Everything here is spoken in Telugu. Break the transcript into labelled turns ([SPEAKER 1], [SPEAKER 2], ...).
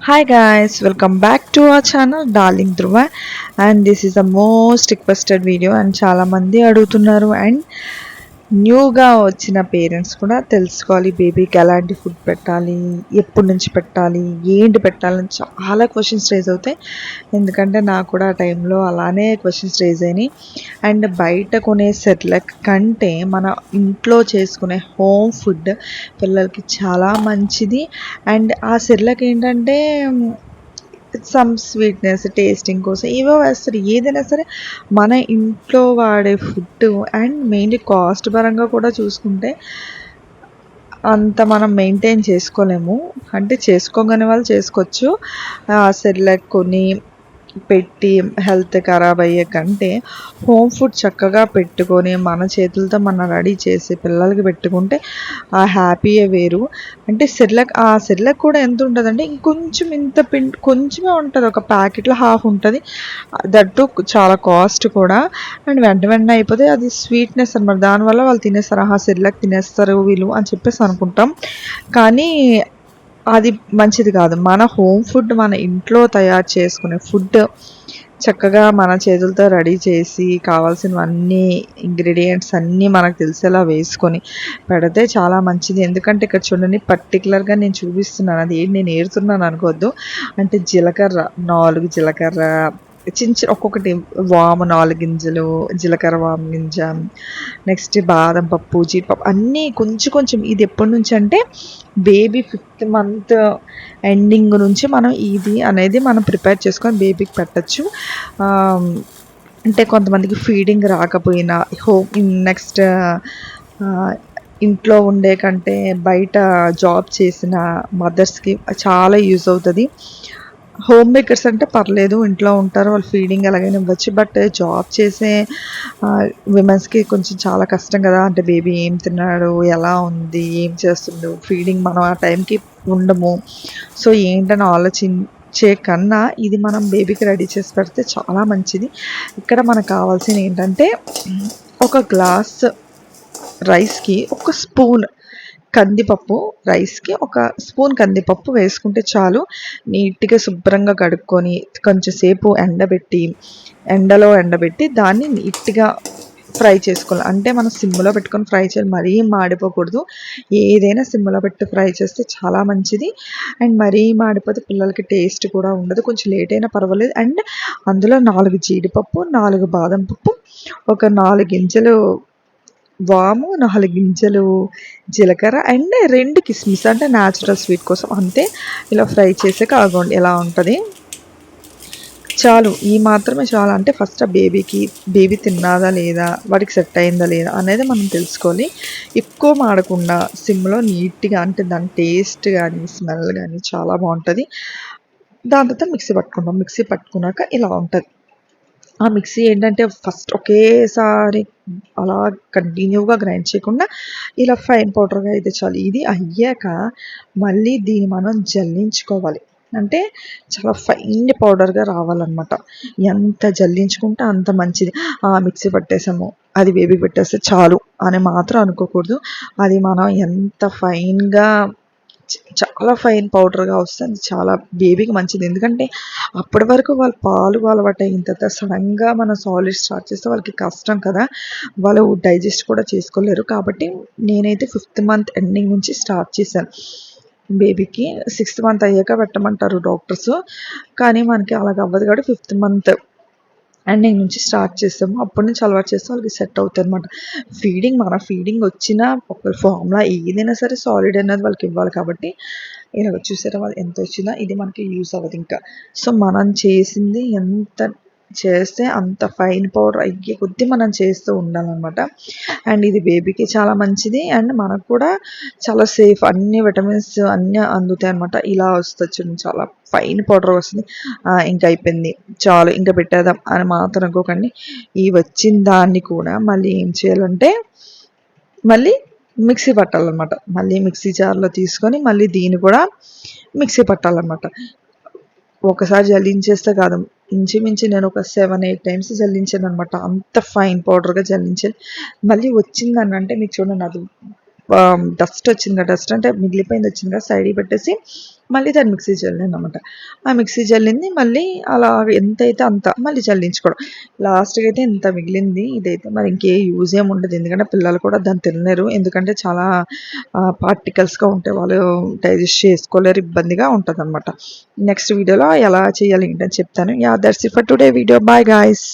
[SPEAKER 1] Hi guys, welcome back to our channel Darling Dhruva, and this is the most requested video and చాలా మంది అడుగుతున్నారు అండ్ న్యూగా వచ్చిన పేరెంట్స్ కూడా తెలుసుకోవాలి బేబీకి ఎలాంటి ఫుడ్ పెట్టాలి, ఎప్పటి నుంచి పెట్టాలి, ఏంటి పెట్టాలని చాలా క్వశ్చన్స్ రేజ్ అవుతాయి. ఎందుకంటే నాకు కూడా ఆ టైంలో అలానే క్వశ్చన్స్ రేజ్ అయినాయి. అండ్ బయట కొనే సెర్లాక్ కంటే మన ఇంట్లో చేసుకునే హోమ్ ఫుడ్ పిల్లలకి చాలా మంచిది. అండ్ ఆ సెర్లాక్ ఏంటంటే సమ్ స్వీట్నెస్ టేస్టింగ్ కోసం ఏవో వేస్తారు. ఏదైనా సరే మన ఇంట్లో వాడే ఫుడ్ అండ్ మెయిన్లీ కాస్ట్ పరంగా కూడా చూసుకుంటే అంత మనం మెయింటైన్ చేసుకోలేము. అంటే చేసుకోగలిగిన వాళ్ళు చేసుకోవచ్చు. సెర్లాక్ కొని పెట్టి హెల్త్ ఖరాబ్ అయ్యే కంటే హోమ్ ఫుడ్ చక్కగా పెట్టుకొని మన చేతులతో మనం రెడీ చేసి పిల్లలకి పెట్టుకుంటే ఆ హ్యాపీయే వేరు. అంటే సెర్లాక్ కూడా ఎంత ఉంటుందంటే ఇంకొంచెం ఇంత కొంచెమే ఉంటుంది. ఒక ప్యాకెట్లో హాఫ్ ఉంటుంది. దట్టు చాలా కాస్ట్ కూడా. అండ్ వెంటనే అయిపోతే అది స్వీట్నెస్ అనమాట. దానివల్ల వాళ్ళు తినేస్తారు. సెర్లాక్ తినేస్తారు వీళ్ళు అని చెప్పేసి అనుకుంటాం. కానీ అది మంచిది కాదు. మన హోమ్ ఫుడ్ మన ఇంట్లో తయారు చేసుకునే ఫుడ్ చక్కగా మన చేతులతో రెడీ చేసి కావాల్సినవన్నీ ఇంగ్రీడియంట్స్ అన్నీ మనకు తెలిసేలా వేసుకొని పెడితే చాలా మంచిది. ఎందుకంటే ఇక్కడ చూడండి పర్టికులర్గా నేను చూపిస్తున్నాను. అది ఏంటి నేను ఏరుతున్నాను అనుకోవద్దు. అంటే జీలకర్ర 4 జీలకర్ర చిన్న ఒక్కొక్కటి వాము 4 గింజలు, జీలకర్ర వాము గింజ, నెక్స్ట్ బాదం పప్పు, జీడిపప్పు అన్నీ కొంచెం కొంచెం. ఇది ఎప్పటి నుంచి అంటే బేబీ 5th మంత్ ఎండింగ్ నుంచి మనం ఇది అనేది మనం ప్రిపేర్ చేసుకొని బేబీకి పెట్టచ్చు. అంటే కొంతమందికి ఫీడింగ్ రాకపోయినా నెక్స్ట్ ఇంట్లో ఉండే కంటే బయట జాబ్ చేసిన మదర్స్కి చాలా యూజ్ అవుతుంది. హోమ్ మేకర్స్ అంటే పర్లేదు, ఇంట్లో ఉంటారు, వాళ్ళు ఫీడింగ్ ఎలాగైనా ఇవ్వచ్చు. బట్ జాబ్ చేసే విమెన్స్కి కొంచెం చాలా కష్టం కదా. అంటే బేబీ ఏం తిన్నాడు, ఎలా ఉంది, ఏం చేస్తుండు, ఫీడింగ్ మనం ఆ టైంకి ఉండము. సో ఏంటని ఆలోచించే కన్నా ఇది మనం బేబీకి రెడీ చేసి పెడితే చాలా మంచిది. ఇక్కడ మనకు కావాల్సింది ఏంటంటే ఒక గ్లాస్ రైస్కి ఒక స్పూన్ కందిపప్పు, రైస్కి ఒక స్పూన్ కందిపప్పు వేసుకుంటే చాలు. నీట్గా శుభ్రంగా కడుక్కొని కొంచెం సేపు ఎండలో ఎండబెట్టి దాన్ని నీట్గా ఫ్రై చేసుకోవాలి. అంటే మనం సిమ్లో పెట్టుకొని ఫ్రై చేయాలి, మరీ మాడిపోకూడదు. ఏదైనా సిమ్లో పెట్టి ఫ్రై చేస్తే చాలా మంచిది. అండ్ మరీ మాడిపోతే పిల్లలకి టేస్ట్ కూడా ఉండదు. కొంచెం లేట్ అయినా పర్వాలేదు. అండ్ అందులో 4 జీడిపప్పు, 4 బాదం పప్పు, ఒక 4 గింజలు వాము, 4 గింజలు జీలకర్ర అండ్ 2 కిస్మిస్ అంటే న్యాచురల్ స్వీట్ కోసం అంతే. ఇలా ఫ్రై చేసాక ఆగండి ఎలా ఉంటుంది. చాలు, ఈ మాత్రమే చాలు. అంటే ఫస్ట్ ఆ బేబీ తిన్నాదా లేదా, వాడికి సెట్ అయిందా లేదా అనేది మనం తెలుసుకోవాలి. ఎక్కువ మాడకుండా సిమ్లో నీట్గా, అంటే దాని టేస్ట్ కానీ స్మెల్ కానీ చాలా బాగుంటుంది. దాని తర్వాత మిక్సీ పట్టుకున్నాక ఇలా ఉంటుంది. ఆ మిక్సీ ఏంటంటే ఫస్ట్ ఒకేసారి అలా కంటిన్యూగా గ్రైండ్ చేయకుండా ఇలా ఫైన్ పౌడర్గా అయితే చాలు. ఇది అయ్యాక మళ్ళీ దీన్ని మనం జల్లించుకోవాలి. అంటే చాలా ఫైన్ పౌడర్గా రావాలన్నమాట. ఎంత జల్లించుకుంటే అంత మంచిది. మిక్సీ పట్టేసాము, అది బేబీకి పెట్టేస్తే చాలు అని మాత్రం అనుకోకూడదు. అది మనం ఎంత ఫైన్గా చాలా ఫైన్ పౌడర్గా వస్తే అది చాలా బేబీకి మంచిది. ఎందుకంటే అప్పటి వరకు వాళ్ళు పాలు అలవాటు అయిన తర్వాత సడన్గా మనం సాలిడ్ స్టార్ట్ చేస్తే వాళ్ళకి కష్టం కదా, వాళ్ళు డైజెస్ట్ కూడా చేసుకోలేరు. కాబట్టి నేనైతే 5th మంత్ ఎండింగ్ నుంచి స్టార్ట్ చేశాను. బేబీకి 6th మంత్ అయ్యాక పెట్టమంటారు డాక్టర్స్. కానీ మనకి అలాగ అవ్వదు కాబట్టి 5th మంత్ ఎండింగ్ నుంచి స్టార్ట్ చేసాము. అప్పటి నుంచి అలవాటు చేస్తే వాళ్ళకి సెట్ అవుతుంది అనమాట. మన ఫీడింగ్ వచ్చినా ఒక ఫార్ములా ఏదైనా సరే సాలిడ్ అనేది వాళ్ళకి ఇవ్వాలి. కాబట్టి ఇలా చూసారా వాళ్ళు ఎంత వచ్చినా ఇది మనకి యూస్ అవ్వదు ఇంకా. సో మనం చేసింది ఎంత చేస్తే అంత ఫైన్ పౌడర్ అయ్యే కొద్దీ మనం చేస్తూ ఉండాలన్నమాట. అండ్ ఇది బేబీకి చాలా మంచిది అండ్ మనకు కూడా చాలా సేఫ్. అన్ని విటమిన్స్ అన్నీ అందుతాయి అనమాట. ఇలా వస్తుంది చూడండి, చాలా ఫైన్ పౌడర్ వస్తుంది. ఇంకా అయిపోయింది చాలు ఇంకా పెట్టేద్దాం అని మాత్రం అనుకోకండి. ఈ వచ్చిన దాన్ని కూడా మళ్ళీ ఏం చేయాలంటే మళ్ళీ మిక్సీ పట్టాలన్నమాట. మళ్ళీ మిక్సీ జార్లో తీసుకొని మళ్ళీ దీన్ని కూడా మిక్సీ పట్టాలన్నమాట. ఒకసారి జల్లించేస్తే కాదు, ఇంచుమించు నేను ఒక 7-8 టైమ్స్ జల్లించాను అనమాట. అంత ఫైన్ పౌడర్గా జల్లించాను. మళ్ళీ వచ్చిందని అంటే మీకు చూడండి, అది డస్ట్ వచ్చింది కదా, డస్ట్ అంటే మిగిలిపోయింది వచ్చింది కదా, సైడ్కి పెట్టేసి మళ్ళీ దాన్ని మిక్సీ చల్లాను అనమాట. ఆ మిక్సీ చల్లింది మళ్ళీ అలా ఎంతైతే అంత మళ్ళీ చల్లించుకోవడం. లాస్ట్‌కి అయితే ఇంత మిగిలింది. ఇదైతే మరి ఇంకే యూజ్ ఏమి ఉండదు. ఎందుకంటే పిల్లలు కూడా దాన్ని తినలేరు. ఎందుకంటే చాలా పార్టికల్స్‌గా ఉంటాయి. వాళ్ళు డైజెస్ట్ చేసుకోలేరు. ఇబ్బందిగా ఉంటదనమాట. నెక్స్ట్ వీడియోలో ఎలా చేయాలి ఏంటని చెప్తాను. Yeah! That's it for today video. Bye guys.